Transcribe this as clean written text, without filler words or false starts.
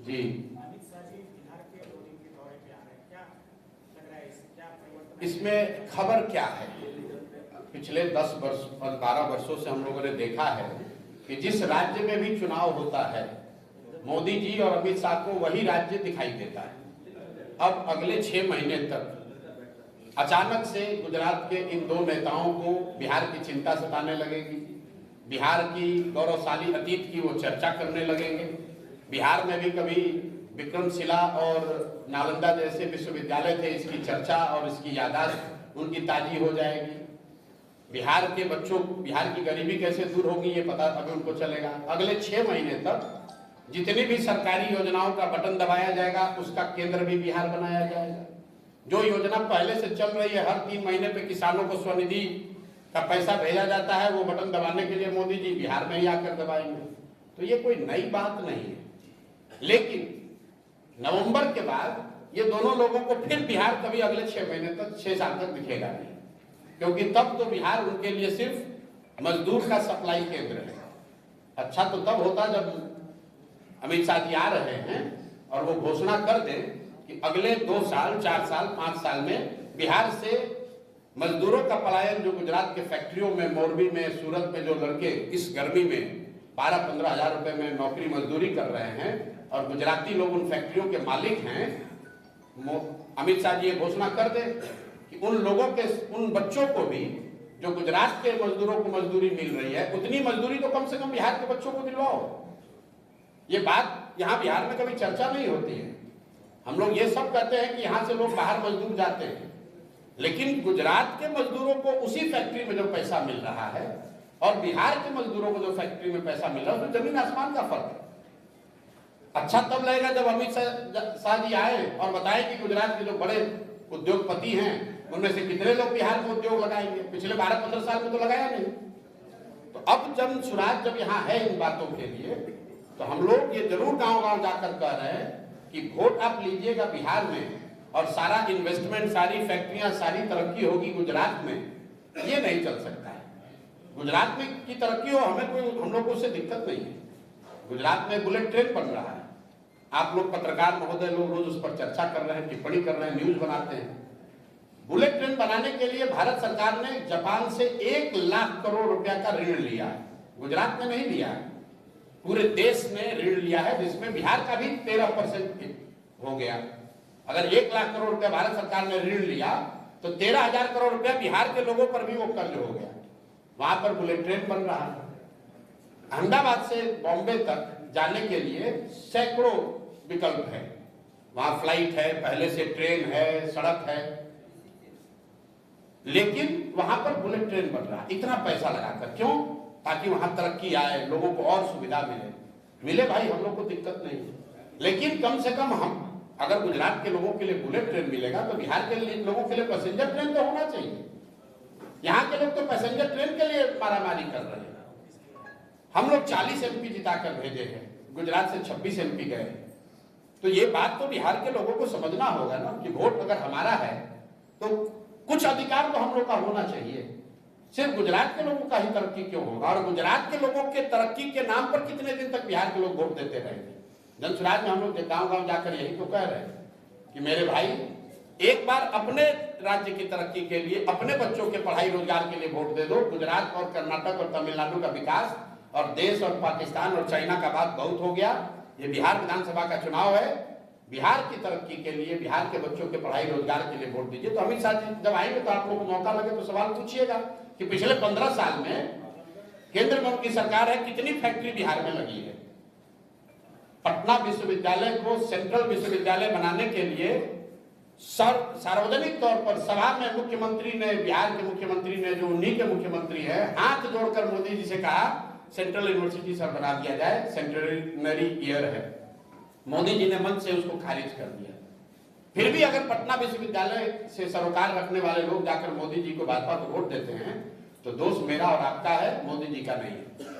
जी, अमित शाह जी बिहार के 2 दिन के दौरे पे आ रहे हैं, क्या लग रहा है क्या परिवर्तन इसमें खबर क्या है? पिछले 10 वर्ष 12 वर्षों से हम लोगों ने देखा है कि जिस राज्य में भी चुनाव होता है, मोदी जी और अमित शाह को वही राज्य दिखाई देता है। अब अगले 6 महीने तक अचानक से गुजरात के इन 2 नेताओं को बिहार की चिंता सताने लगेगी, बिहार की गौरवशाली अतीत की वो चर्चा करने लगेंगे। बिहार में भी कभी विक्रमशिला और नालंदा जैसे विश्वविद्यालय थे, इसकी चर्चा और इसकी याददाश्त उनकी ताजी हो जाएगी। बिहार के बच्चों, बिहार की गरीबी कैसे दूर होगी ये पता अभी उनको चलेगा। अगले 6 महीने तक जितनी भी सरकारी योजनाओं का बटन दबाया जाएगा उसका केंद्र भी बिहार बनाया जाएगा। जो योजना पहले से चल रही है, हर 3 महीने पे किसानों को स्वनिधि का पैसा भेजा जाता है, वो बटन दबाने के लिए मोदी जी बिहार में ही आकर दबाएंगे। तो ये कोई नई बात नहीं है, लेकिन नवंबर के बाद ये दोनों लोगों को फिर बिहार कभी अगले 6 महीने तक 6 साल तक दिखेगा नहीं, क्योंकि तब तो बिहार उनके लिए सिर्फ मजदूर का सप्लाई केंद्र है। अच्छा तो तब होता जब अमित शाह जी आ रहे हैं और वो घोषणा कर दें कि अगले 2 साल 4 साल 5 साल में बिहार से मजदूरों का पलायन, जो गुजरात के फैक्ट्रियों में, मोरबी में, सूरत में जो लड़के इस गर्मी में 12-15 हजार रुपए में नौकरी मजदूरी कर रहे हैं और गुजराती लोग उन फैक्ट्रियों के मालिक हैं, अमित शाह जी ये घोषणा कर दे कि उन लोगों के, उन बच्चों को भी जो गुजरात के मजदूरों को मजदूरी मिल रही है, उतनी मजदूरी तो कम से कम बिहार के बच्चों को दिलवाओ। ये बात यहाँ बिहार में कभी चर्चा नहीं होती है। हम लोग ये सब कहते हैं कि यहाँ से लोग बाहर मजदूर जाते हैं, लेकिन गुजरात के मजदूरों को उसी फैक्ट्री में जो पैसा मिल रहा है और बिहार के मजदूरों को जो फैक्ट्री में पैसा मिल रहा है, उसमें जमीन आसमान का फर्क है। अच्छा तब लगेगा जब अमित शाह जी आए और बताए कि गुजरात के जो बड़े उद्योगपति हैं उनमें से कितने लोग बिहार में उद्योग लगाएंगे। पिछले 12-15 साल में तो लगाया नहीं। तो अब जब सुराज जब यहाँ है इन बातों के लिए, तो हम लोग ये जरूर गांव-गांव जाकर कह रहे हैं कि वोट आप लीजिएगा बिहार में और सारा इन्वेस्टमेंट, सारी फैक्ट्रियां, सारी तरक्की होगी गुजरात में। ये नहीं चल सकता है। गुजरात में की तरक्की हो, हमें कोई, हम लोग को उससे दिक्कत नहीं है। गुजरात में बुलेट ट्रेन बन रहा है, आप लोग पत्रकार महोदय लोग रोज उस पर चर्चा कर रहे हैं, टिप्पणी कर रहे हैं, न्यूज बनाते हैं। बुलेट ट्रेन बनाने के लिए भारत सरकार ने जापान से 1 लाख करोड़ रुपया का ऋण लिया है, गुजरात में नहीं लिया है, पूरे देश ने ऋण लिया है, जिसमें बिहार का भी 13% हो गया। अगर 1 लाख करोड़ रुपया भारत सरकार ने ऋण लिया तो 13,000 करोड़ रुपया बिहार के लोगों पर भी वो कर्ज हो गया। वहां पर बुलेट ट्रेन बन रहा है। अहमदाबाद से बॉम्बे तक जाने के लिए सैकड़ों विकल्प है, वहां फ्लाइट है, पहले से ट्रेन है, सड़क है, लेकिन वहां पर बुलेट ट्रेन बन रहा है। इतना पैसा लगाकर क्यों? ताकि वहां तरक्की आए, लोगों को और सुविधा मिले भाई, हम लोग को दिक्कत नहीं है। लेकिन कम से कम हम, अगर गुजरात के लोगों के लिए बुलेट ट्रेन मिलेगा तो बिहार के लोगों के लिए पैसेंजर ट्रेन तो होना चाहिए। यहाँ के लोग तो पैसेंजर ट्रेन के लिए मारामारी कर रहे हैं। हम लोग 40 MP जिताकर भेजे हैं, गुजरात से 26 MP गए। तो ये बात तो बिहार के लोगों को समझना होगा ना कि वोट अगर हमारा है तो कुछ अधिकार तो हम लोग का होना चाहिए। सिर्फ गुजरात के लोगों का ही तरक्की क्यों होगा? और गुजरात के लोगों के तरक्की के नाम पर कितने दिन तक बिहार के लोग वोट देते रहेंगे? जनसुराज में हम लोग गांव-गांव जाकर यही तो कह रहे हैं कि मेरे भाई, एक बार अपने राज्य की तरक्की के लिए, अपने बच्चों के पढ़ाई रोजगार के लिए वोट दे दो। गुजरात और कर्नाटक और तमिलनाडु का विकास और देश और पाकिस्तान और चाइना का बात बहुत हो गया। ये बिहार विधानसभा का चुनाव है, बिहार की तरक्की के लिए, बिहार के बच्चों के पढ़ाई रोजगार के लिए वोट दीजिए। तो अमित शाह जी जब आएंगे तो आप लोगों को मौका लगे तो सवाल पूछिएगा कि पिछले 15 साल में केंद्र में उनकी सरकार है, कितनी फैक्ट्री बिहार में लगी है। पटना विश्वविद्यालय को सेंट्रल विश्वविद्यालय बनाने के लिए सार्वजनिक तौर पर सभा में मुख्यमंत्री ने, बिहार के मुख्यमंत्री ने, जो उन्हीं के मुख्यमंत्री है, हाथ जोड़कर मोदी जी से कहा सेंट्रल यूनिवर्सिटी सर बना दिया जाए, सेंटेनरी ईयर है। मोदी जी ने मन से उसको खारिज कर दिया। फिर भी अगर पटना विश्वविद्यालय से सरोकार रखने वाले लोग जाकर मोदी जी को, भाजपा को वोट देते हैं तो दोष मेरा और आपका है, मोदी जी का नहीं है।